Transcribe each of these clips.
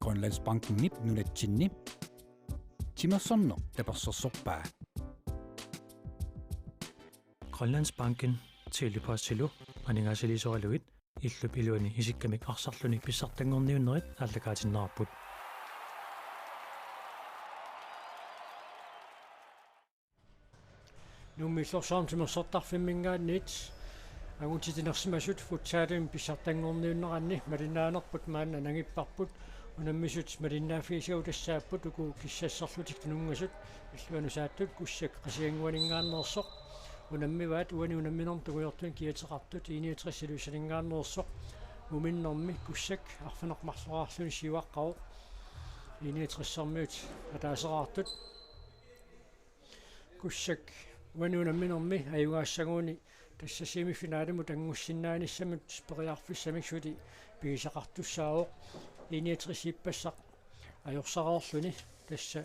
Grønlandsbanken nip nunatsinni timersorno tapersorsorpaa Grønlandsbanken tilipaassilu aningaasilisoraluit illup iluani isikkamik arsarluni pissartangorniunnerit ааллакаатиннарпут нуммиллорсаамтимерсортарфиммингаанниит агутитинерсимасут футсаалим писсартангорниуннеранни малиннаанерпут маанна нагиппарпут унаммисут малиннааффисиу тассааппут уку киссассарлутик тунунгасут иллуану сааттут куссак qasianguaningaannersoq унаммиваат уани унамминерм тугуйортун киатеқартут 69 силусалингааннерсоқ муминнэрми куссак арфинеқмарлораарлуни сиваққао 69-сэрмиут атаасераартут куссак уани унамминерми аюгаассагууни тасса семифинаалиму тангуссиннааниссамут периарфиссамик сути пигисақартуссаавоқ 69 иппассақ ajorsareerluni tassa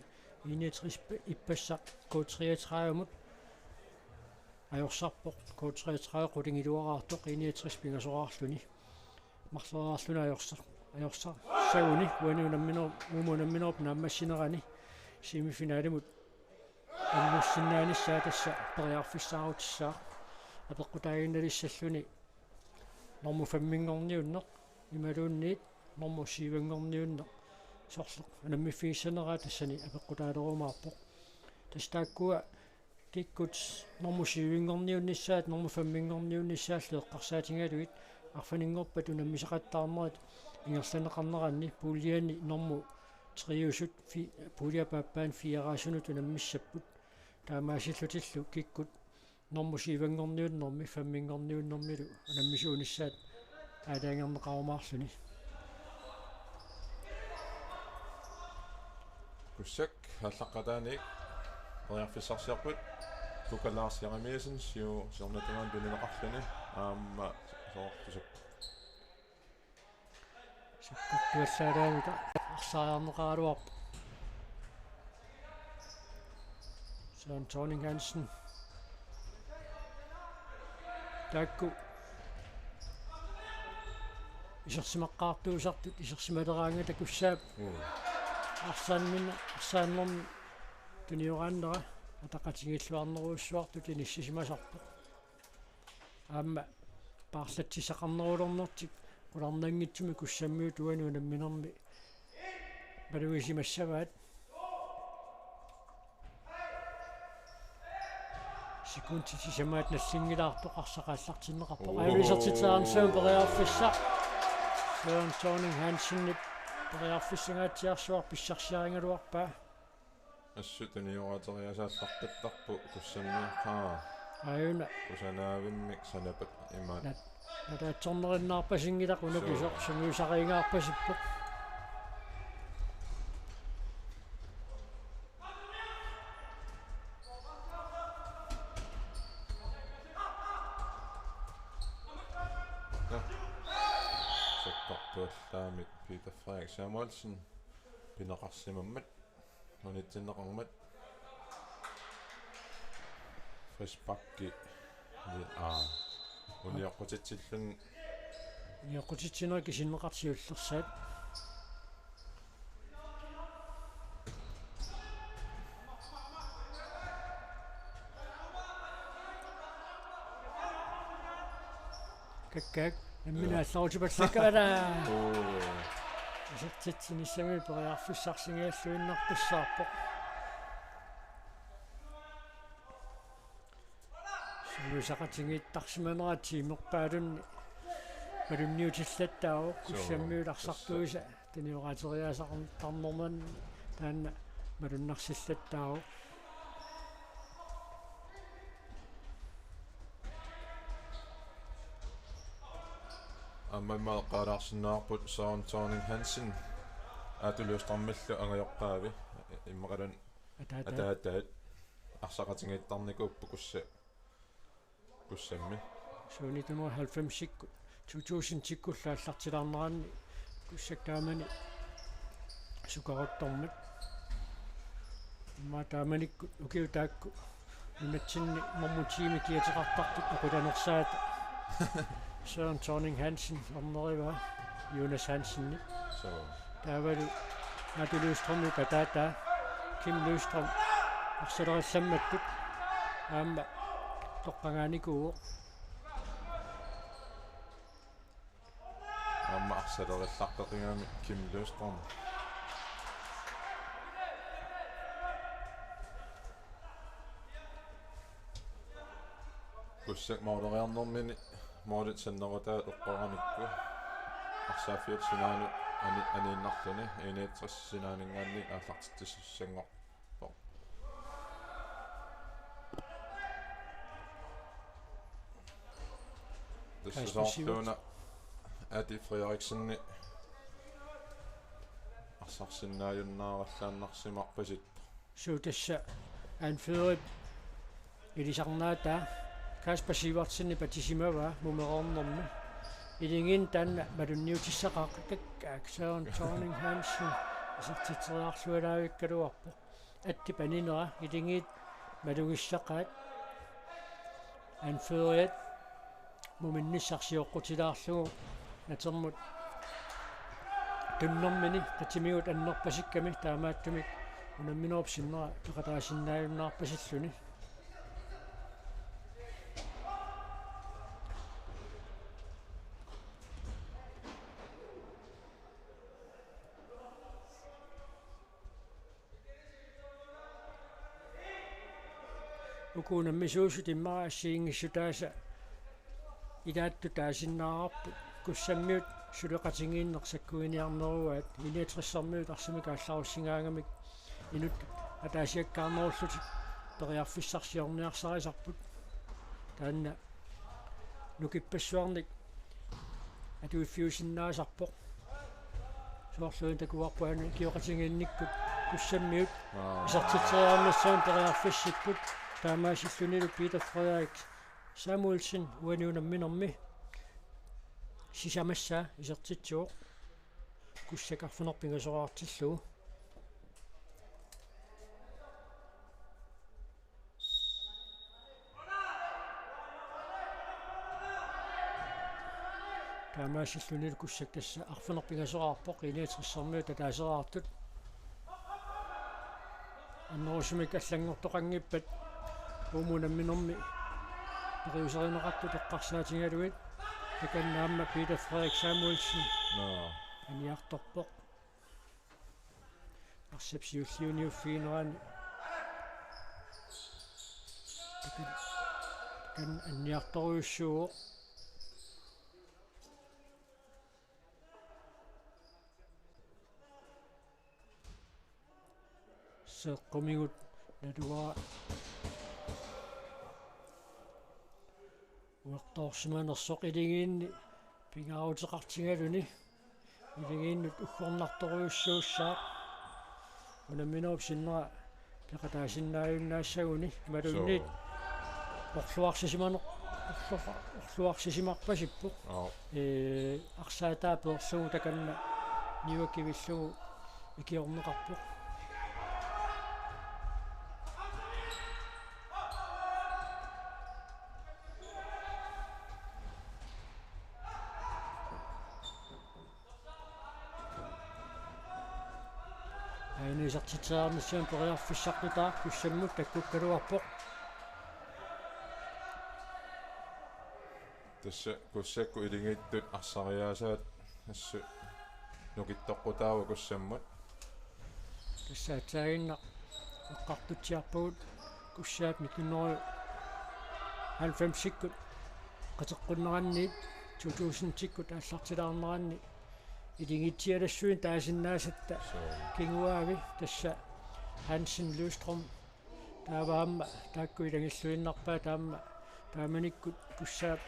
69 ippassaq K33-мут ajorsaarpoq K33 qulingiluaraartoq 69 pingasораарлуни марлераарлуна ajorsa saguni уанунамминер уумунамминерп нааммассинерани семифинаалимут аннуссиннааниссаа тасса периарфиссаарутиссаа апеққутаагинналиссаллуни норму фаммингорниуннеқ ималуунниит норму сивангорниуннеқ сорлеқ анаммиффигиссанераа тассани апеққутаалерумаарпоқ тастааккуа киккут норму сивингорниунниссаат норму фаммингорниунниссааллу эққарсаатингалуит арфанингорпат унаммисақаттаарнерат ингерланеқарнеранни пуулиани норму триусут пуулиапааппаан фиараасунут унаммиссаппут таамаасиллутиллу киккут норму сивангорниуннэрми фаммингорниуннэрмилу унаммисуунissaат аалаангернеқарумаарлуни куссак халлаққатааник периарфиссарсиарпут тукалаарсиарамиасен сиу сиорнатунгаан тунинеқарлуни аама соортусак саккуттуассаараамита арсаарнеқаралуарп Søren Thorning Hansen такку исерсимаққаартуусартут исерсималераанга такуссаап арсааннерм туниорааннера атақатигиллуарнеруussуартут иниссисимасарпо аама паарлатсисақарнерулернертик куларнангитсуми куссаммиут уануунамминерми балуисимассаваат секундти самаат нассингилаартоқ арсақааллартиннеқарпо ависертитаарнсуун периарфиссақ Søren Thorning Hansen периарфиссангаатсиарсуар писсарсиарингалуарпаа ассутуниораатериасааллартаттарпу куссамми аюна кусанаавиммик санапат имаат натаатсорнериннаарпасингилақ унукисоқ сумиусарингаарпасиппо туаллаамик Peter Frederik Samuelsen пинеқарсимаммат нунитсиннеқармат фрисбакки униоққутитсиллун ниоққутитсинера кисиннеқартиуллерсаат каккак амминаалларутипаллаккала исертитсинissами периарфиссарсингааллуиннарписсаарпоқ сулусақатингииттарсиманера тимерпаалунни малумниутиллаттаавоо куссаммиуларсартуиса таниораатериаасақарнэрман таанна малуннарсиллаттаавоо аммамаа qaalaarsinnаарput Søren Thorning Hansen атулуустармаллу ангайоққаави иммақалун атаатаат арсақатингиттарникууппу куссамми суунитуму 90-сикку 2000-сиккуллааллартилаарнеранни куссактаамани сукароттормат матааманикку укиутаакку нунатсинни мормутиими киатеқартартут оқуланерсаат Søren Thorning Hansen omneriva Jonas Hansen så таавалу атулуустрами патаата Kim Løvstrøm арсалерисsammattut аама тоққангааникуу Amma arsalerillaqpeqingaami Kim Løvstrøm. Kussak mauleriarnermini maalit sannerutaa eqqoranikku арсаафиат синаanu анииннарлуни иниитсрис синаанинггаанни ааллартиттиссангорпо Тэсэртуна Adi Frederiksenni арсарсиннааюннаараллааннарсимарпасит сутасса анферит илисарнаата Kasper Sivertsen Patissimava Mummerornermi Ilingin tanna malunniutissaqaqqak Søren Thorning Hansen sittitriarsualaavikkaluarpo atti paninera ilingit malungissaqaat anferiat muminnissarsiuqqutilaarlugu natermut tunnermini qatimiut annerpasikkami taamaattumik unamminuorpsinnera peqataasinnaajunnаарpasilluni ukuna misuusutimmaa assiingissutaasa ilaattu taasinnaararpu kussammiut suleqatingiinnersakkuiniarneruat iniatrissarmiut arsimika allarussigaangamik inut ataasiakkaarnerullutik teriarfissarsiorniarsarisarput taanna nukipassuarnik atuiffiusinnaasarpoq suorluin takuarpuani kioqatingiinnikkut kussammiut isartiteriarnissaun teriarfissikkut taamaasillunilu Peter Frederik Samuelsen uaniunamminermi sisamassa isertitsuoq kussakarfunerpingasoraartillugu taamaasillunilu kussak tassa arfunerpingasoraarpoq iniatrissarmiut tataaseraartut annerusumik allangortoqangippat umunamminermi periuserineqartu teqqarsaatingaluit takannaamma Peter Frederik Samuelsen aniartorpoq arsapsiulliuniuffiinerani takan anniartoriussuuq seqqumigut naluaa uertoorsimanersoq ilingiinni pingaruteqartingaluni ilingiinnut uggornartoriussuussaaq unamminuupsinnera peqataasinnaajunnaassaguni malunniit orluarsisimarpasippu arsaataa peerlugu takanna niuakkivillugu ikiorneqarpuq isartitsaarnissuun periarfissartutaa kussammut takkukkaluarpoq Tässä kussakku ilingiittut arsariaasaat assu nukittoqqutaavu kussammut тассаатсаагинна эққартутсиарпагут куссаат микуннеру 90-сиккут қатеққуннеранни 2000-сиккут ааллартилаарнеранни илингитсиалассуин таасиннаасатта кингуаави тасса Hansen Løvstrøm тааваамма таакку илагиллуиннарпаа таамма тааманиккут куссаат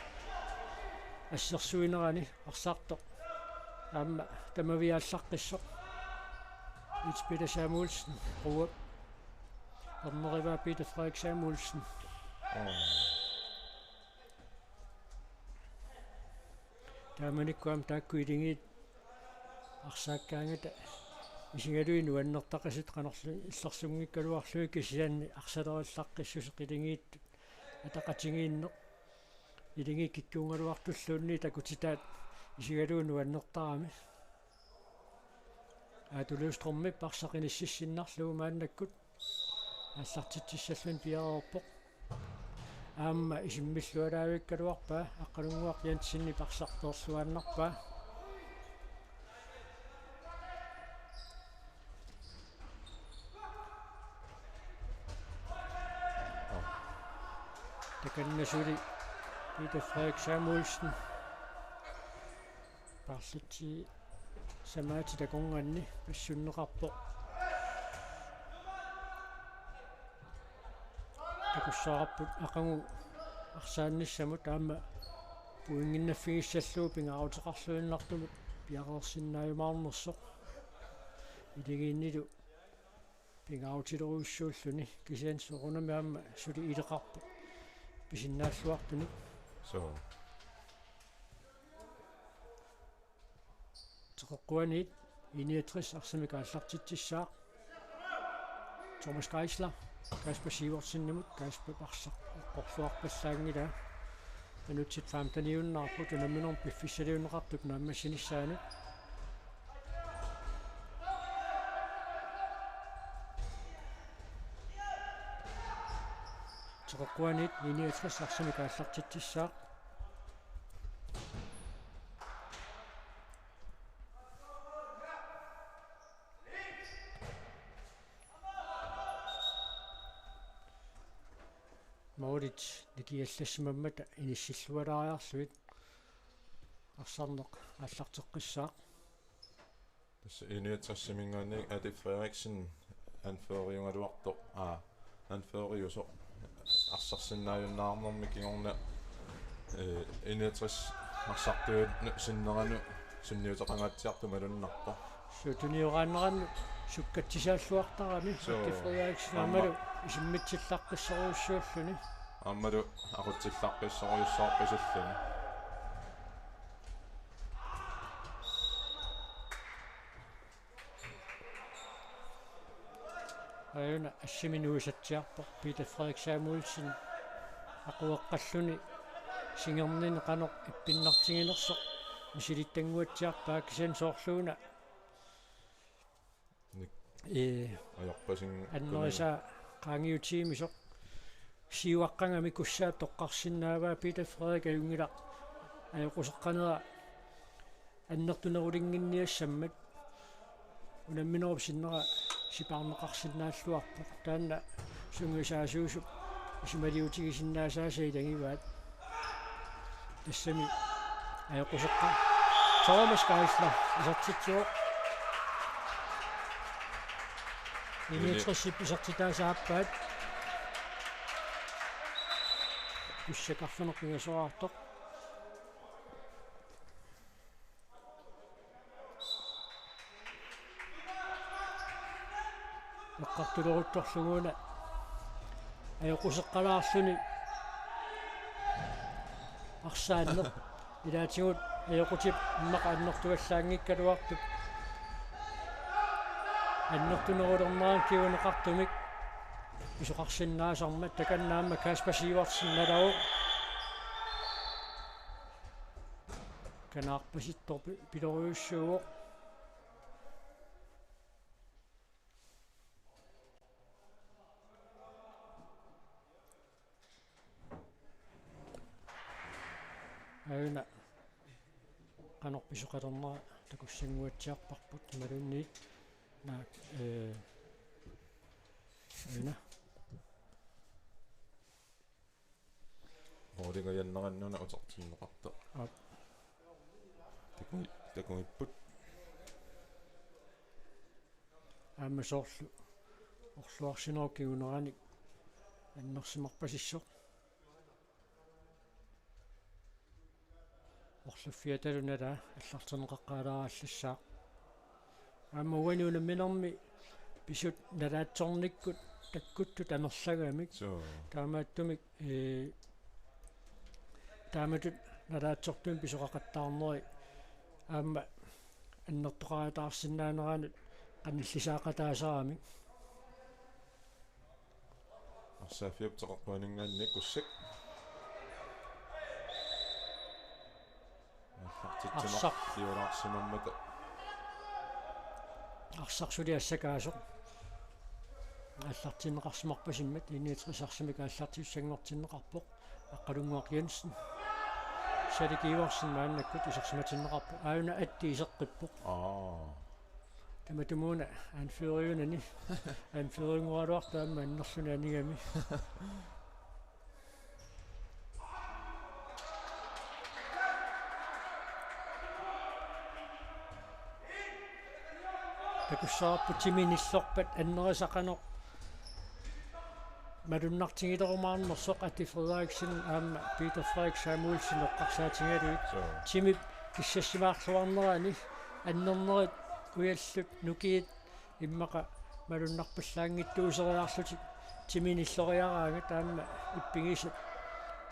ассерсуинерани арсаартоқ таамма тамавиааллаққиссоқ Peter Samuelsen Ruup Ornerivaa Peter Frederik Samuelsen тааманиккуам таакку илингит арсааккаангата исингалуину аннертақасит канерлу иллерсунгиккалуарлуи кисианни арсалериллаққиссусеқ илингииттут атақатингиинне илинги киккуунгалуартуллуунни такутитаат исингалуину аннертарами аатулууструмми парсақиниссиссиннарлугу мааннаккут ааллартитсиссаллун пиареерпоқ аама исиммиллуалаавиккалуарпаа аққалунгуақ янтсинни парсарторлуааннарпаа таканнасули Peter Frederik Samuelsen парситси самаати таконганни пассуннеқарпоқ такуссаараппут ақангу арсаанниссамут аама пуингиннаффигиссаллуу пингаутеқарлуиннартумут пиареерсиннааюмаарнерсоқ илигииннилу пингаутилеруйуссууллуни кисиан сорунами аама сули илеқарпу писиннааллуартуни so тоққуанит 69 арсамик ааллартитсissaaq Thomas Geisler Kasper Sivertsen Kasper Barsaq qorluarpallaangila anutsit faamtaniunnaarput unamminor piffissaliunneqartuk naammassinissaanu тоққуанит 69 арсамик ааллартитсissaaq Maurits nikiallasimammat inissillуалаариарлуит арсарнеқ ааллартеққиссаақ tässä initsassimingaanni Adi Frederiksen anføriungaluartoq anføriuso арсарсиннааюннаарнэрми кигорна инитсас арсартуут синнерanu сунниутеқангаатсиарту малуннарпа сутуниорааннеранну суккатсисааллуартарами Adi Frederiksen амалу исиммитсиллаққиссоруйуссууллуни аммалу ақутсиллаққиссоруйуссаарписаллуни аюна ассиминуисатсиарпо Peter Frederik Samuelsen ақуэққаллуни сингернини қанеқ иппиннартигинерсоқ мисилиттангуатсиарпаа кисиан соорлууна аярпасин аннериса qaangiutiimisoq siuaqqangami kussaat toqqarsinnaavaa Peter Frederik ajungila ajoqusеққанера аннертунерулингинниассаммат унамминеруп синнера сипаарнеқарсинааллуарпоқ таанна сунгисаасуусуп исималиутигисиннаасааса илагиваат тассами аjoqusеққа Thomas Geisler исартитсуоқ инитсиссипписартитаасааппаат уссакарфунеқингасоаартоқ эққартулерутторлугуна аjoqusеққалаарлуни арсаанне илаатигут аjoqутип иммақа аннертугаллаангиккалуартуп аннертунерулернаан киунеқартумик исоқарсиннаасарма таканнаама Kasper Sivertsen налау канаарпаситтор пилориуссууоқ аюна канорписоқалернера такуссангуатсиарпарпут малунниит на аюна оринга яннераннуна утертиннеқарта такуиппут аамасоорлу орлуарсинеру киунераник аннерсимарпасиссоқ орлуффиаталунала аллартенеқаққалаааллассаа аама уануунамминерми писут налаатсорниккут таккуттут амерлагамик таамааттумик тааматут налаатсортуун писоқақаттаарнери аама аннертоқаатаарсинаанераанут qannillисаақатаасарамик арсаафиуптеқарпуанингаанни куссак арсақ тиулаарсимаммата арсарсулиассакаасо аллартиннеқарсимарпасиммат иниатсарсимик аллартиуссангортиннеқарпоқ аққалунгуақ Jensen саликиуарсин мааннаккут исарсиматиннеқарпо аауна атти исеққиппоқ таматумуна анфериунани анферингуалуартаама аннерлуна анигами такуссаарпу тиминиллорпат аннерисақанеқ малуннартигилерумаарнерсоқ Atti Frederiksen аама Peter Frederik Samuelsen эққарсаатингалуит тими киссассимаарлуарнерани аннернерит уяллут нукиит иммақа малуннарпаллаангиттуусериаарлутик тиминиллориараага таама иппигисат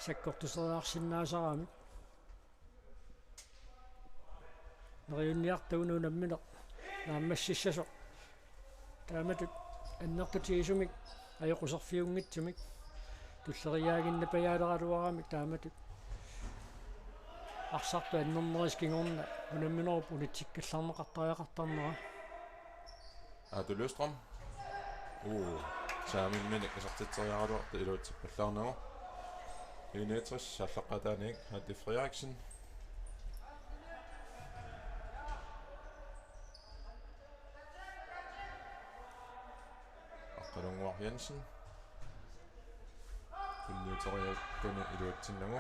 саккортусериарсинаасараами нериунниартагунуунамминеқ нааммассиссасо тааматут аннертутигисумик ajоқусерфиунгитсумик туллериаагинна паяалералуарамик тааматут арсарту аннернерискингорна унамминеруп унатсиккалларнеқартариақартарнера du Løstrøm саамиммини исартитсериаралуарта илуутсиппаллаарнагу 61 саллаққатааник Atti Frederiksen аққалунгуақ Jensen kunniutoriakkuni iluutsinnagu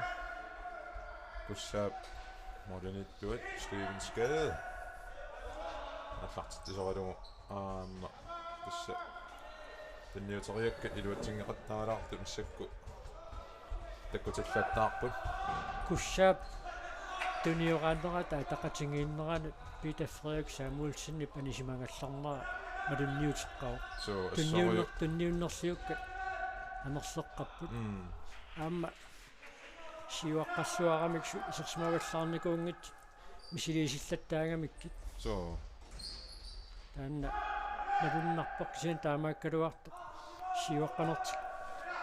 kussaap modernittuat Steven Skade аллартитсориалугу аама кусса kunniutoriakka iluutsingeqattaalaartu миссакку таккутиллаттаарпут куссаап туниорааннерата тақатингииннерани Peter Frederik Samuelsen панисимангалларнера малунниутеққау тунниуннерсиукка анерсеққаппут аама сиуаққассуарамиксу исерсимагаллаарникуунгит мисилисиллаттаагамиккит таанна малуннарпақ сиан таамааккалуарта сиуаққанерти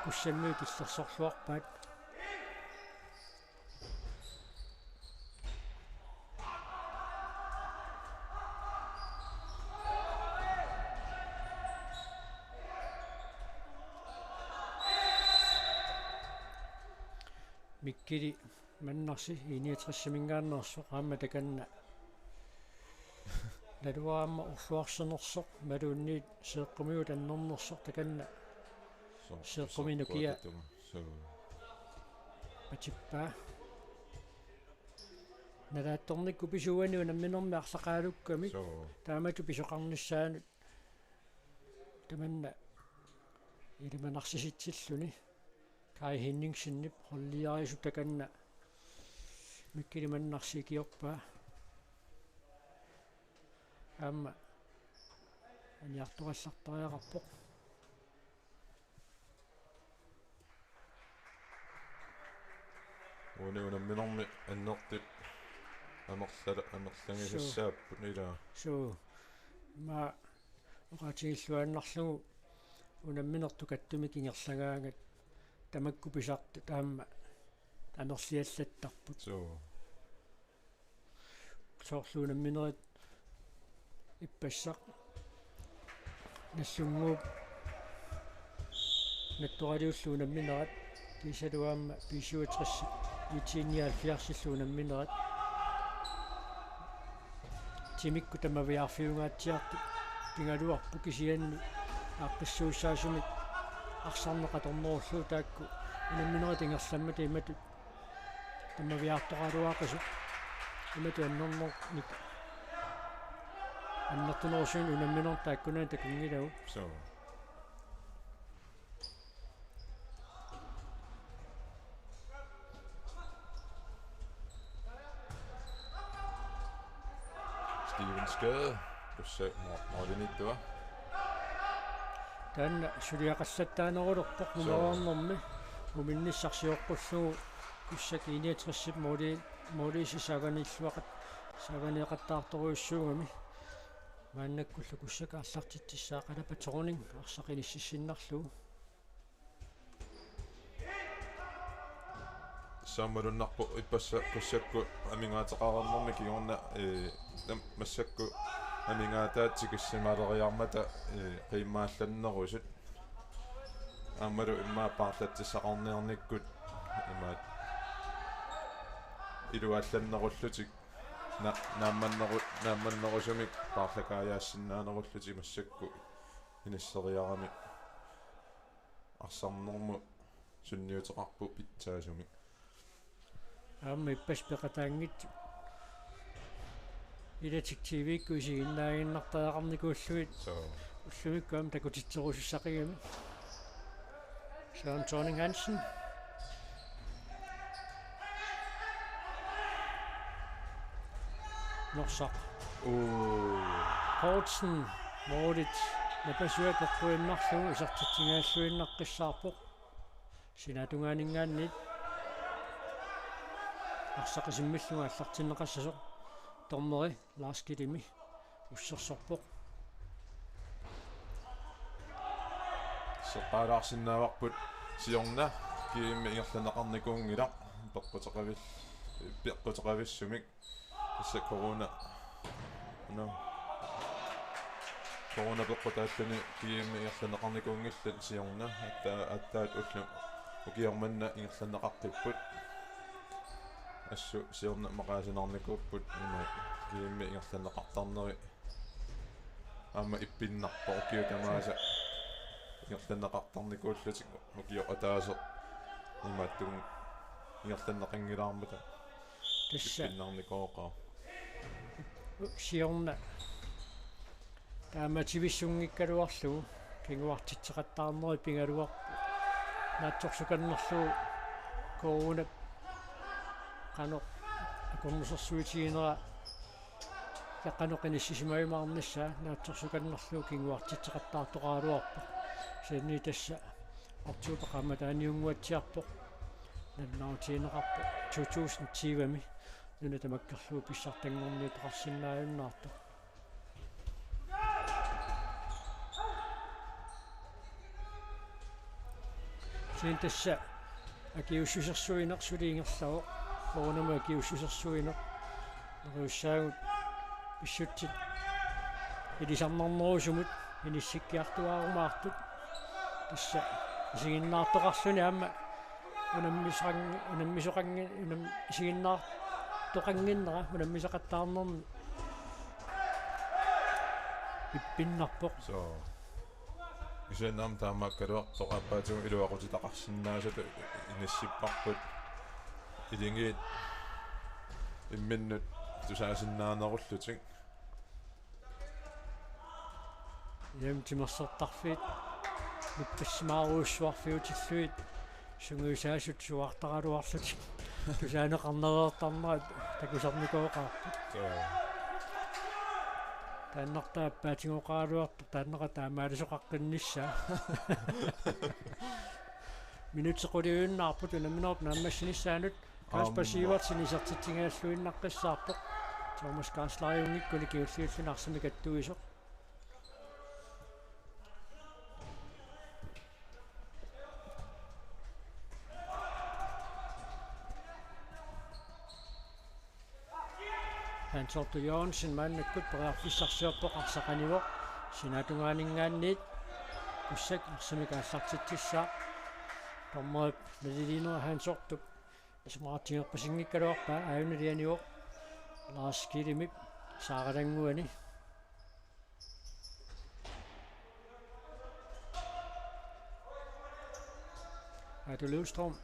куссаммиу киллерсорлуарпаат миккили маннарси 69-мингааннерсоқ аама таканна налуаама урлуарсинерсоқ малуунниит сеэққумиут аннернерсоқ таканна сеэққуминукиа патиппаа налаатторникку писуануу намминерми арлақаалуккамик таамату писоқарниссаанут таманна илиманарсиситсиллуни Kai Henningsenip holliarisu takanna mikkilimannarsикиорпаа аама аниартуаллартариақарпоқ унамминерми аннертит амерлангисассааппут илаа ма оqatiilluannarlugu unamminertu kattumi kingerlagaangat тамакку писарт таама анерлиаллаттарпут соорлуунамминерит иппассақ нассунгууп натторалиуллуунамминерат кисалуаама писуатрисси итиниалфиарсиллуунамминерат тимикку тамавиарфиунгаатсиарту пингалуарпу кисианни ааққиссууссаасумик арсарнеқаторнеруллуу таакку унамминерат ингерламма тимату тамавиарторалуаақасу имату аннернерник аннертунерусуун унамминер тааккунаа такунгилагу Steven Skade кусса модиниттуа таанна сулиақассаттаанерулерпоқ мумаваарнэрми уминниссарсиоққуллугу куссак иниатриссип молиси саганиллуақат саганиақаттаарторуйуссуугами мааннаккуллу куссака арлартитсисаақала патерунин арсақилиссиссиннарлугу саммалуннарпу иппасса куссакку амингаатеқарернэрми кигорна массакку анингаатаатсикиссималериармата qimmaалланнерусут аамалу иммаапаарлатсисақарниарниккут имаат илуалланнеруллутик наамманнерусумик paarlakaajaassinnaanerulluti массакку инассериарами арсарнэрму сунниутеқарпу питсаасумик аамми паспеқатаангит илатик тивикку сигиннаагиннартаақарникууллуит уллумиккуам такутитсерусуссақигами Søren Thorning Hansen Norsaq Poulsen Moritz напасуатеққуиннарлугу исартитсигааллуиннаққиссаарпоқ синатунгаанингааниит арсақисиммиллуга аллартиннеқассасоқ тормери лааскилими уссерсорпоқ сеққалаарсиннааварпут сиорна киимми ингерланеқарникуунгила пеққутеқависсумик тасса корона пеққутааллуни киимми ингерланеқарникуунгиллат сиорна аттаат уллу укиорманна ингерланеқартиппут ассу сиорна мақаасинарникууппут има киимми ингерланеқартарнери аама иппиннарпо киутамааса ингерланеқартарникууллутик укио атаасеқ имааттуг ингерланеқангилаармата тасса иппиннарникооқаа сиорна таамативиссунгиккалуарлугу кингуартитсеқаттаарнери пингалуарпу наатсорсуканнерлугу коуна qano акормусерсуитигинера яққаноқиниссисимаюмаарнissaа наатсорсуканнерлугу кингуартитсеқаттаартоқаалуарпу сенни тасса ортуупеқамма тааниунгуатсиарпоқ наннаутиинеқарпо 2020-ми нуна тамаккерлугу писсартангорни тоқарсиннааюннаарту син тасса акиуссусерсуинерсулиингерлао коронама акиуссусерсуинер неруссаагут писсутсит илисарнарнерусумут иниссиккиартуаарумаартут тасса исигиннаартоқарсуни аама унаммисоқанги исигиннаартоқангиннера унаммисақаттаарнерни иппиннарпоқ so исенам таамаккалуар тоқаппаатугу илуақутитақарсинаасату инассиппарпут илингиит имминнут тусаасиннаанеруллутик ямтимерсертарфит нуппассимааруussуарфиутиллуит сунгуисаасут суартаралуарлутик тусаанеқарнереертарнера такусарникооқарпут тааннартааппаатингоқаалуарту тааннера таамаалисоқаққиннissaа минутсеқулиуиннаарпут унаминерп нааммассинissaанут каспасивартсини сертитсигааллуиннаққиссаарпоқ Thomas Gaslariungikкули киуллиуллунаарсами каттуисоқ Hans Otto Jørgensen mannakkut perearfissarsiorpoq arsaqanivoq sinatungaaningaanniit kussak arsamikaassartitsissaa tormerip nalilinera Hans Otto ismaartingerpasingikkaluarpaa aayunalianivoq Lars Kilimip saaqalanguani Atu Løvstrøm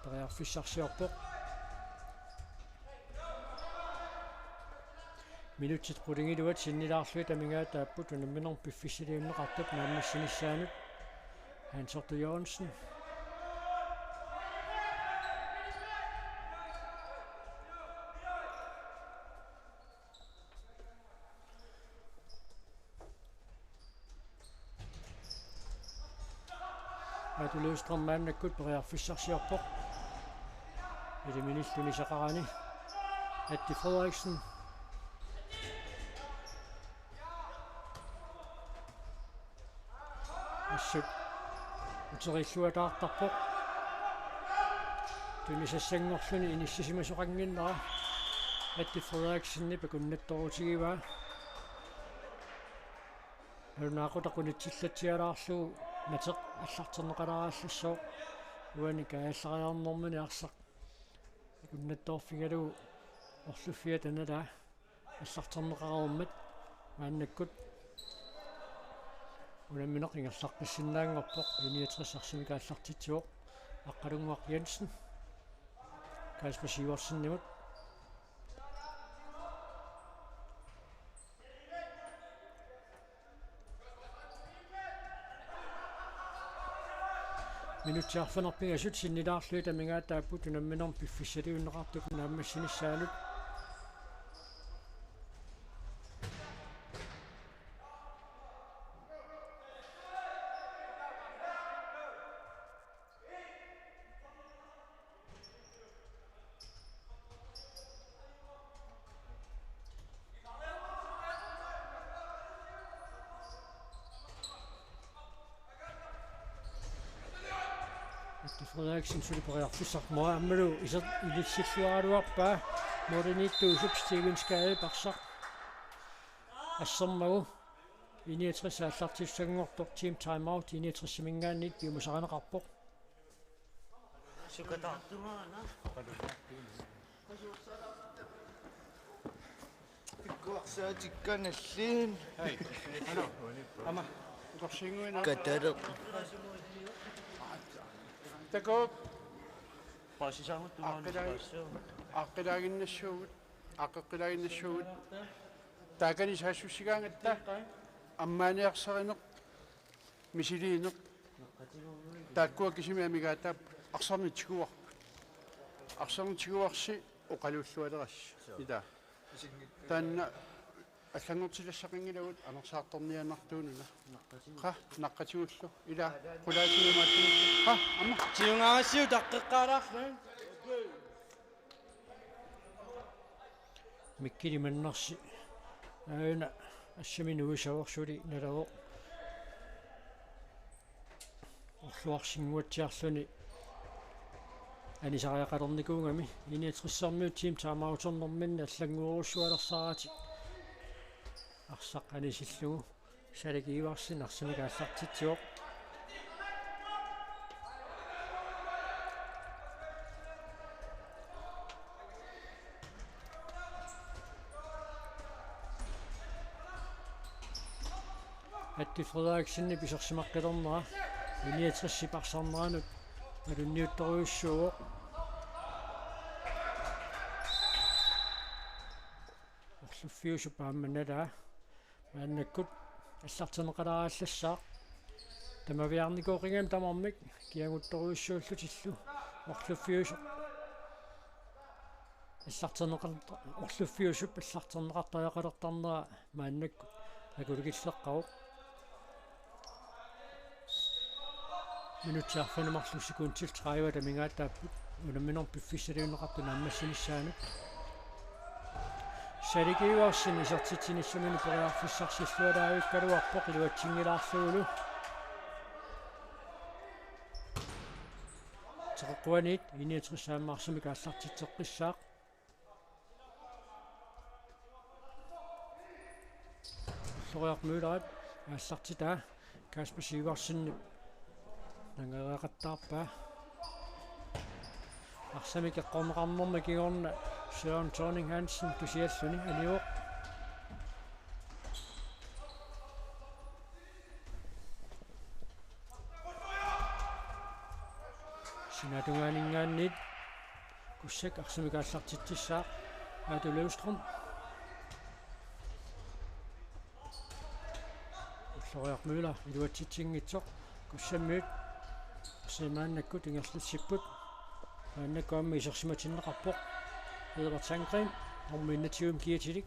perearfissarsiorpoq minutsit qulingilluat sinnilaarlui tamingaataapпут унамминер пиффисилиуннеқартуп нааммассинissaanут Hans Otto Jørgensen Atu Løvstrøm mannakkut perearfissarsiorpoq илиминиллуни сақарани Atti Frederiksen ассут утериллуатаартарпоқ тунисассангорлуни иниссисимасоқангиннера Atti Frederiksenни пакуннатторутигиваа Naaqutaqunitsillatialaarluu nateq аллартернеқаларааллассоо уани кааллариарнэрмани арсақ куннаттоорфигалу орлуффиа танала аллартернеқаруммат мааннаккут унамминеқ ингерлаққиссиннаангорпоқ 69 арсими кааллартитсуоқ аққалунгуақ Jensen Kasper Sivertsen nimut минутсаарфанерпига синнилаарлуи тамингаатааппут унамминерм пиффиссалиуннеқартук нааммассиниссаалут Frederiksen sulipariarfissarmua ammalu isat ilissillуаруарпаа модерниттуусупстигин скаал парсақ ассермагу 69 аллартиссангорпоқ team time out 69 мингааннит пиумусаранеқарпоқ сукатаартумаана пиккуарсаатикканаллиин Hei. Hallo. Amma. Uqorsinguina. катале Такоп пассисаамут аққилаагиннассуугут таакани саассуссигаангатта аммааниарсаринеқ мисилиинеқ тааккуа кисими амигаатаап арсарнитигуарси оқалууллуалерас ита таанна аллангортилассақингилагут анерсаарторнианнартуунуна qa naqqatiullu ila qulaasiumaattu qa amma тиунгаасиу таққеққалаарлун миккили маннарси аана ассаминуисаорсули налаго орлуарсингуатсиарлуни анисариақалерникуугами иниатрissarmiut team taamautornerminna аллангууруссуалерсараати арсақ анисиллугу салагииварсин арсимикааллартитсуоқ атти Frederiksenni писерсимаққилернера 69 парсарнеранут алунниутторуйуссууоқ орлуффиусу паамманалаа мааннаккут аллартенеқаларааллассаа тамавиарникооқингам тамармик киагутторуйуссууллутиллу орлуффиусу орлуффиусуп аллартернеқартаяқалертарнера мааннакку акулукиллеққаруq минутсаарфанамарлуссикуунтил 30 тамингаатааппут унамминер пиффиссалиуннеқарту нааммассиниссаанут салигиуарсини сертитсиниссамину периарфиссарсиллуалаавиккалуарпоқ илуатсингилаарлугулу теққуанит 69 сааммаарсими кааллартитсеққиссаақ лориармуулерат ааллартитаа Kasper Sivertsen нангараақаттаарпаа арсамик эққорнеқарнерма кигорна Søren Thorning Hansen тусиаллуни аниуоқ синатунгаанингааннит куссак арсамикааллартитсissaaq Ado Løvstrøm Florian илуатситсингитсоқ куссаммиут симааннаккут ингерлуссиппут ааннаккуамми исерсиматиннеқарпоқ Edvard Sandgren omminatium kiatilik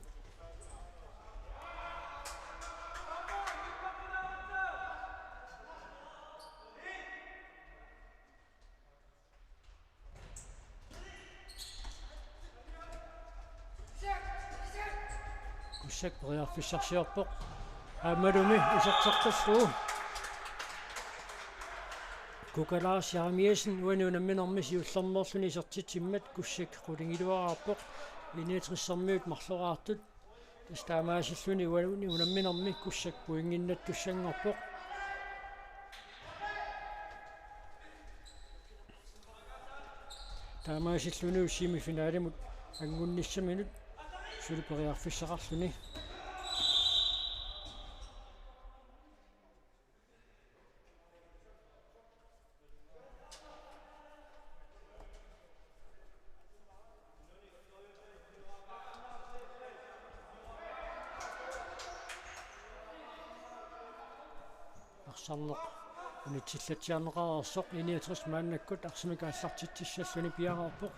kussak briarfissarsiorpoq aammalumi isertartarluu Kukalaarsiarmiasen uanuunamminermi siullernerluni isertitsimmat kussak qulingiluararpoq 69 marloraartut тастаамаасиллуни уалуни унамминерми куссакпуингиннаттуссангорпоқ таамаасиллуни семифиналимут ангунниссаминут сулипериарфиссақарлуни арсарнеқ унитсиллатсиарнеқарерсоқ 69 мааннаккут арсимикааллартитсиссаллуни пиараарпоқ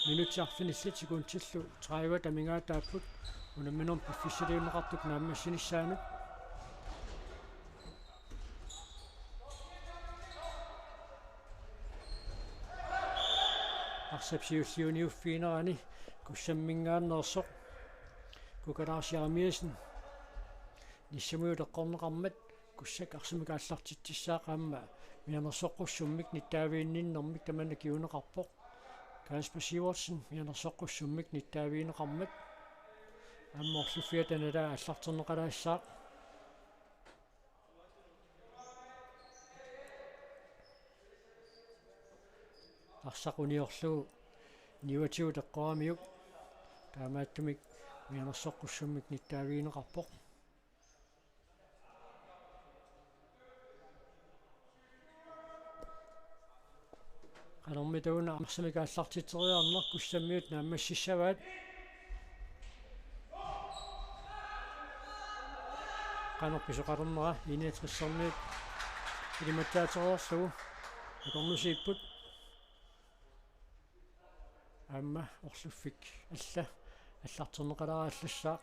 минутсиарфиниллатикунтиллу траива тамингаатааппут унамминерм пиффиссалиунеқартут нааммассиниссаанут арсапсиуллиуниуффиинерани куссаммингааннерсоқ кукалаарсиарамиасин ниссамуутеққорнеқармат куссак арсимикааллартитсисаақаама мианерсоққуссуммик ниттаавиинниннэрмик тамана киунеқарпоқ Kasper Sivertsen мианерсоққуссуммик ниттаавиинеқармат аммоорлуффиатаналаа аллартернеқалаассаа арсақуниорлуу ниватиутеққорамиук таамааттумик мианерсоққуссуммик ниттаавиинеқарпоқ канормитауна арсамикааллартитсериарнер куссаммиут нааммассиссаваат канорписоқарнера инеэтрissэрмиут илиматтаатерерлугу акорнусииппут амма орлуффик аллартернеқаларааллассаа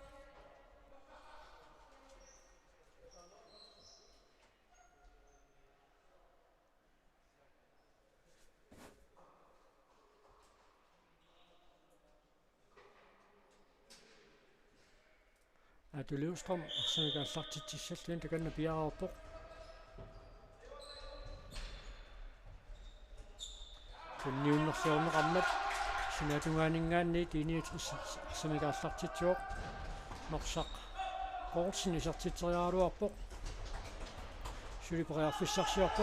Løvstrøm, som jeg har sagt til selv, det kan jeg bjerre op på. Den nævner fjerne rammet, så er du en gang ned i nye, som jeg har sagt til job. Nok sagt, Horsen er sagt til træer op på. Så det bare fisser sig op på.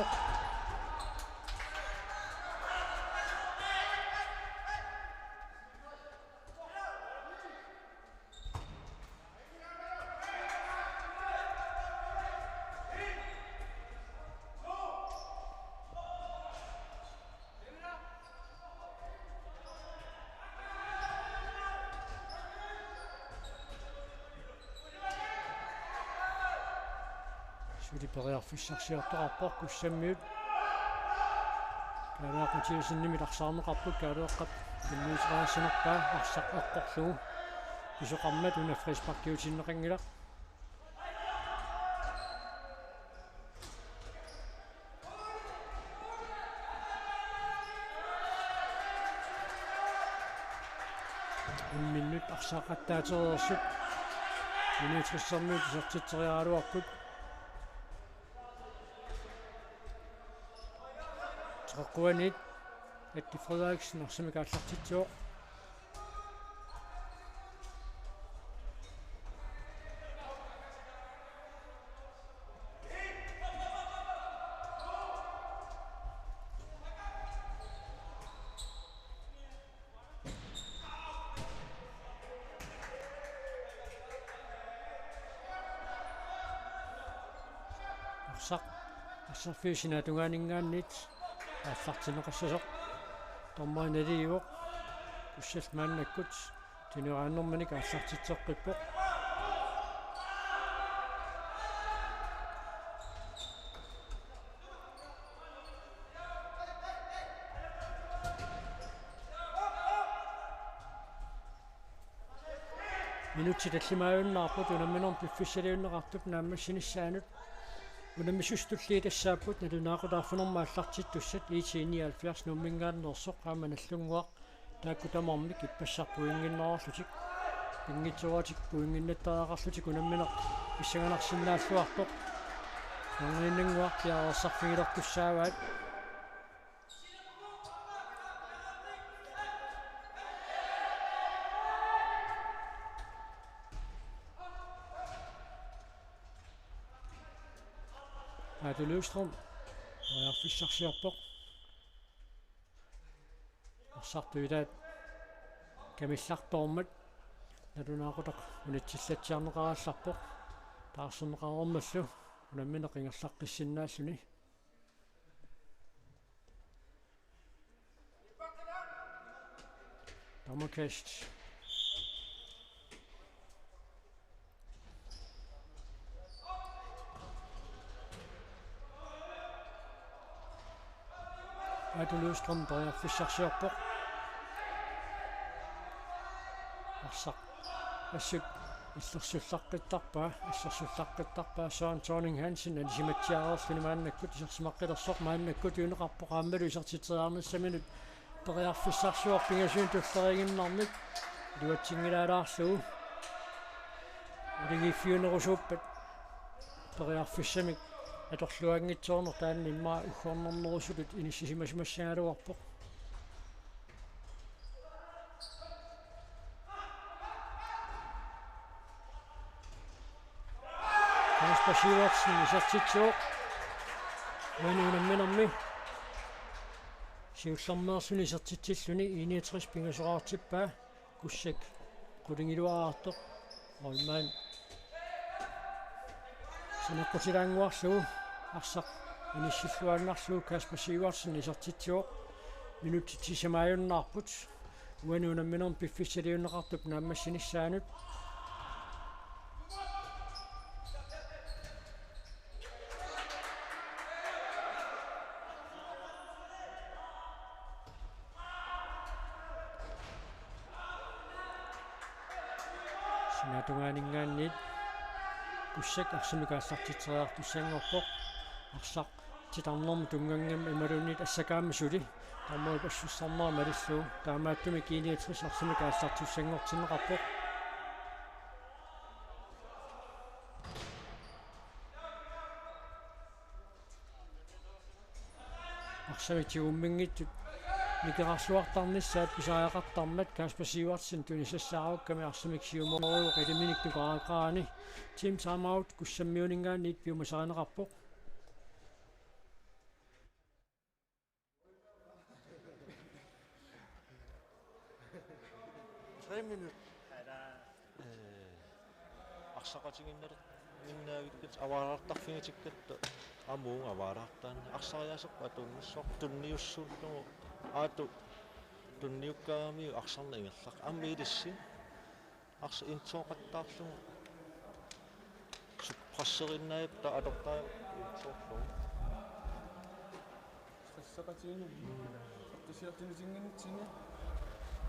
фиссарсиартоқарпоқ куссаммиут калаақутиусинними ларсаарнеқарпут калуаққат киллуисераасинерпаа арсаққоққорлугу исоқармат уна фриспаркиутиннеқангила минут арсаақаттаатерерсут минутрissэрмиут сертитсериаалуарпут Quanit at de Frederiksen og som jeg har sagt til år. Så fysen er du ingen nyt. Аллартинеқассасоқ тормааналиуоқ уссалмааннаккут тинуааннэрманик аллартитсеққиппоқ минутситаллимааюннаарпут унамминерм пиффиссалиуннеқартуп нааммассиниссаанут унаммисустуллии тассааппут налунаақутаарфунерма аллартиттуссат ИТ-79 нуммингааннерсоқ ааманаллунгуақ тааккутамарми киппассарпуингиннерарлутик ингитсуатик пуингиннаттаақарлутик унамминер иссаганарсинааллуарпоқ нангиннангуақ пиарерсарфигилертуссааваат Ade Løvstrøm. Og jeg fissarsiarpoq. Arsartuidaat kamillartormat nalunaaqutaq unitsillatsiarneqaraallarpoq taarsuneqarormallu unammineqingerlaqqissinnaalluni Dommerkast. Ade Løvstrøm der fissarsiarpoq. Arsaq assuk иллерсуллаққиттарпаа Søren Thorning Hansen алисиматсиареерлуни мааннаккут исерсимаққилерсоқ мааннаккут юнеқарпоқааммалу исертитсеарнассаминут периарфиссарсуор пингасуун туллеригиннармик дуатсингилаалаарлугу улигиффиунерусууппат периарфиссамик аторлуангитсоорнер таанни иммаа уггорнернерусулут иниссисимасимассагалуарпоқ Спасибо, исертитсоо. Мануунамминерми. Сиуллармеерсуни исертитсиллуни 69 пингасораартиппаа куссак кулингилуаартоқ. Олмаан. Санаққутилаангуарлугу арсақ иниссиллуаннарлугу Каспер Сивартсен исертитсоо. Минуттитсисамааюннаарпут. Мануунамминерми пиффиссалиуннеқартуп нааммассиниссаанут. Sinatuganingaannit kussak arsimikaassartitseриартуссаангорпоқ арсақ титарнэрму тунгангам ималуннит ассакааммасули тармуи пассуссарнера малиллуу таамааттуми киниатрис арсимикаассартуссангортиннеқарпоқ арсамитигуммингиттут никерарлуартарнissaат писааяқартармат Каспер Сивартсен тунисассаарукками арсамиксиумориу қилиминиктуқарақаани тим таймаут куссаммиунингаанниит пиумасаанеқарпоқ 3 minutter. Arsaqatiginneret minnaavitkat avaarartarfingitikkattu amuun avaarartaan arsariaseq atunnissoq tunniussuullugu aatu tunniukkaami arsarna ingerlaq ammiilissi arsa intooqattaarlugu supprasserinnaip ta adortaa intooqlugu qassaqatiinu qatisiartinutinnginitsini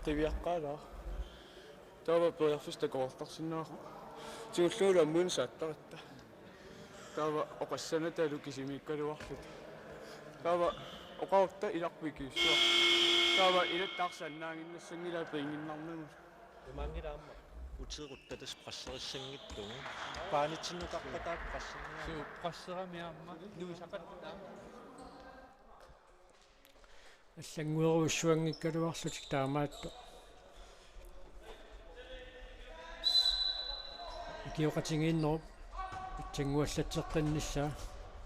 qiviaqqaalaa taava periarfista koortarsinnaaqu tigulluu ammuun saattaratta taava oqassanataalu kisimiikkaluarlut taava oqaorta ilarpikiussua taava ilattaarsannaanginnassangilaa piinginnarnugu imangiraamma utiruttatas prasserissangittugu paanitsinnuqarpataak prassernia su prasseramiaamma nuisaqat аллангуеруссуангиккалуарлутик таамаатто икиоқатингииннеруп итсангуаллатсеққиннissaа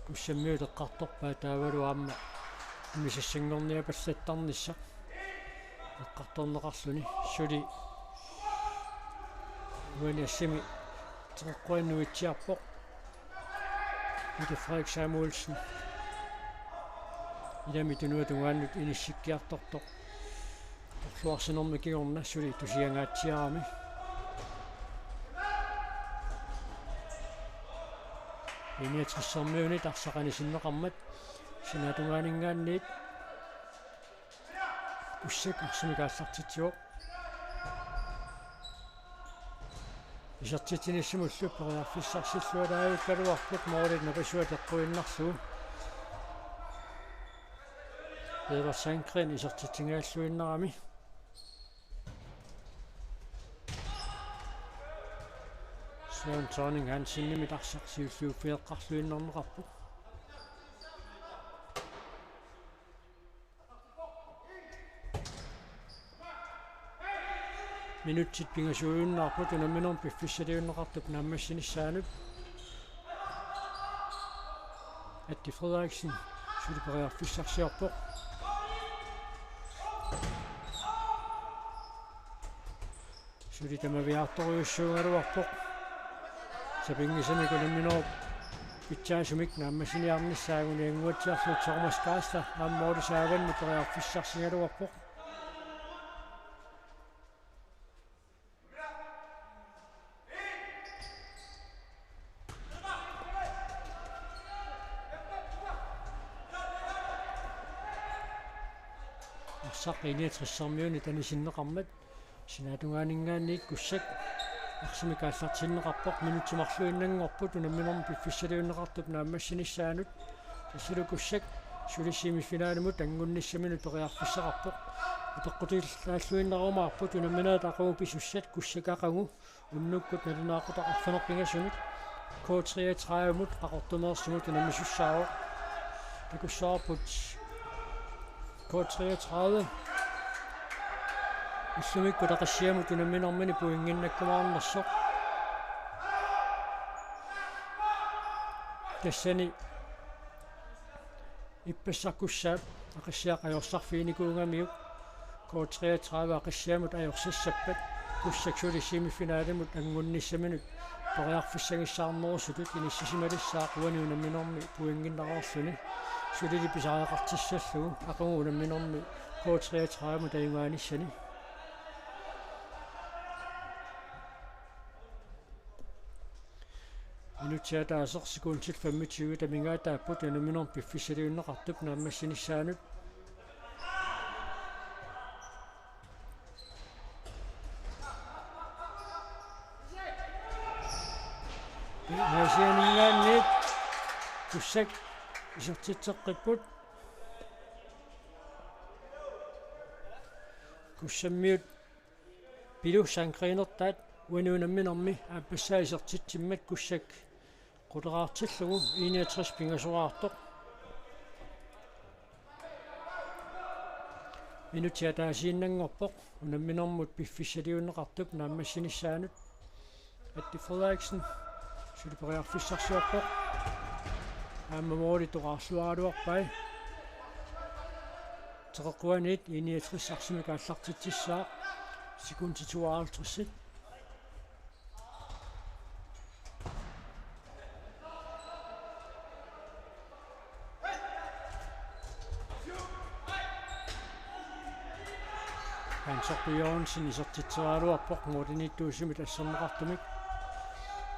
куссаммиулеққарторпаа таавалу аама мисассангорниа паллаттарнisса эққарторнеқарлуни сули уани ассими теққуаннуитсиарпоқ ите Frederik Samuelsen Idami tunuatungaannut inissikkiartortoq orluarsinermi kiorna suli tusiangaatsiarami iniatrissarmiuni tarsaqanisinneqarmat sinatungaaningaanniit kussak arsimikaallartitsiuq isartitinissimullu periarfissarsillualaayukkaluarput moolit napasuat eqquinnarlugu Eva Sankren isartitsingaаллуиннерами Søren Thorning Hansen nimit арсарсиуллууффиэққарлуиннернеқарпу минуттит пингасуйуннаарпут унаминерм пиффиссалиуннеқартуп нааммассиниссаанут Atti Frederiksen suluperearfissarsiarpoq suli tamaviartoriussuungaluarpoq sapingisami kunamminor pitsaasumik naammasiniarnissaaguниангуатсиарлут сормаскааста ааммоолисааганни периарфиссарсигалуарпоq саққиниатрissarmiuni танисиннеқармат синаатунгаанингааниит куссак арсимикааллартиннеқарпоқ минутсимарлуиннангорпут унамминорми пиффисалиуннеқартуп нааммассиниссаанут тассилу куссак сулиссимиффинаалумут ангунниссамину периарфиссақарпоқ атеққутиллааллуиннеруумаарпут унамминаа тақуу писуссат куссакақагу уннуккут налунаақутақарфанеққингасумит K33мут қақортумеерсумут унаммисуссаавоқ такуссаарпут K33 issumikku taqassiamut unamminormini puinginnakkumaarnersoq тассани иппассаркуссаап ақассиақаёрсарфииникуунгамиук K33 ақассиамут аёрсассаппат куссаксули семифинаалимут ангунниссаминут периарфиссагиссаарнерусутут иниссисималиссаақ уани унамминорми пуингиннараарсуни сулили писаақартиссаллугу ақугу унамминорми K33 таимааниссани минутсиатаасер секундсит 25 тамингаатааппут унамминорми пиффисалиуннеқартуп нааммассиниссаанут Насианингаанниит куссак исертитсеққиппут куссаммиут пилуссаанкриинертаат уануунамминорми ааппассаисертитсиммат куссак quteraartillугу 61 пингасуаартоқ минутиатаасииннангорпоқ унамминормут пиффиссалиуннеқартуп нааммассиниссаанут Atti Frederiksen сулипериарфиссарсиарпоқ ааммамоори тоқарлуаалуарпай теққуанит 61 арсимикааллартитсissаа секунди 52 Sorpiornsen isertitseraaluarpoq muutiniittuussumit assernеқартумик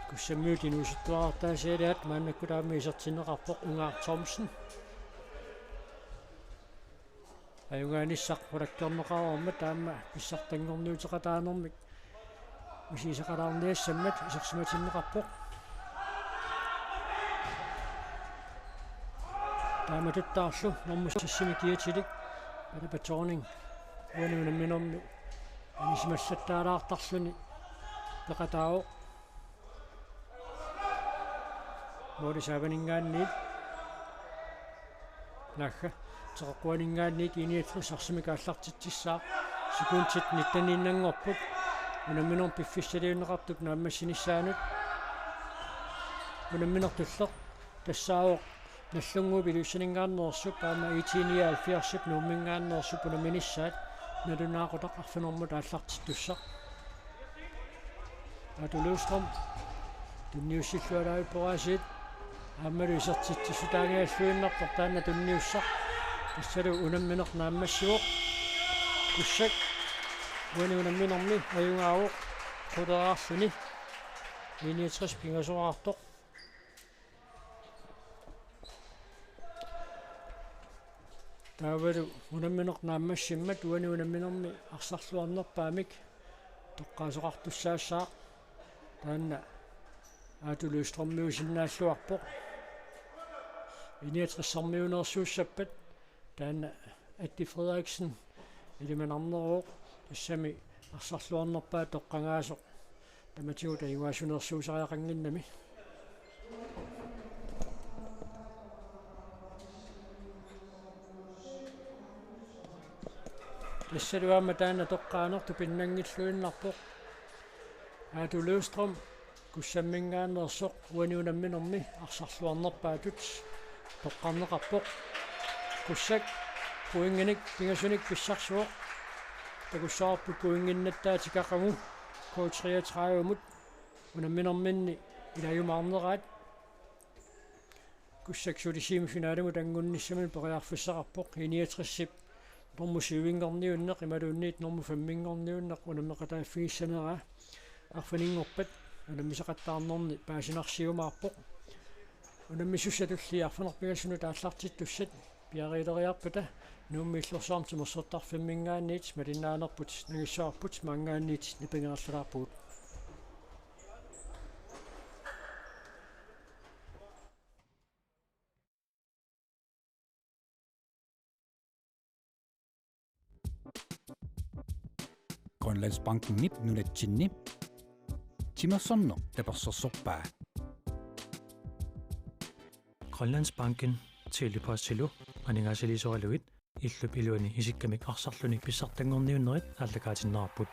куссаммиутинуусуттуаартаасиалаат мааннаккулаамми иsertinneqarpoq Ungaar Thomsen аюнгааниссақ пулаккернеқарорма таама писсартангорниутеқатаанермик усисақалаарниассаммат исерсиматиннеқарпоқ таама туттаарлу нормуссиссимикиатилик алапаторнинг уануунамминорми анисимассаттаалаартарлуни пеқатао морисаванингаанниит нахха теққуанингаанниит иниатрис арсимикааллартитсissаа секундсит 19-нингорпут унамминор пиффиссалиуннеқартуп нааммассиниссаанут унамминор туллеқ тассаавоқ наллунгуу пилуссанингааннерсуп аама итиниа 70 нууммингааннерсуп унамминиссаат налунаақутақ арфинормут ааллартиттуссақ атулуустром тунниуссиллуалаавит пораасиит ааммалу исертитсутаагиаллуиннарпор таанна тунниуссақ тассалу унамминер нааммассуоқ куссак уани унамминерми аюнгааоқ quteraarluni 61 пингасуаартоқ таавалу унамминер нааммассиммат уани унамминерми арсарлуарнерпаамик тоққаасоқартуссаассаа таанна аатулуустроммиусиннааллуарпоқ иниатрissarmiunersuussappat таанна Atti Frederiksen илиманарнероо тассами арсарлуарнерпаа тоққангаасоқ таматигута иуаасунерсуусариақангиннами тассалуаама таана тоққаанерту пиннангиллуиннарпоқ аатулуустром куссаммингаанерсоқ уаниунамминерми арсарлуарнерпаатут тоққарнеқарпоқ куссак пуингиник пингасуник писсарсуоқ такуссаарпу пуингиннаттаатикақагу коотриатраавамут унамминерминни илаюмаарнераат куссак сулисимфинааламу тангунниссаман периарфиссақарпоқ иниатриссип нормусивингорниуннеқ ималуунниит норму фаммингорниуннеқ унаммеқатааффигиссанераа арфанингорпат унаммисақаттаарнерни паасинарсиумаарпоқ унаммисуссатуллиарфанерпигасуну тааллартиттуссат пиарилериарпата нууммиллорсаарти мерсертарфиммингаанниит малиннаанерпут нагиссаарпут маангаанниит нипингераллалаарпут Grønlandsbanken nip nunatsinni Timersorno taperssorsorpaa Grønlandsbanken телепассилу анингаасилисоралугит иллуп илуани исиккамик арсарлуник писсартангорниуннерит ааллакаатиннаарпут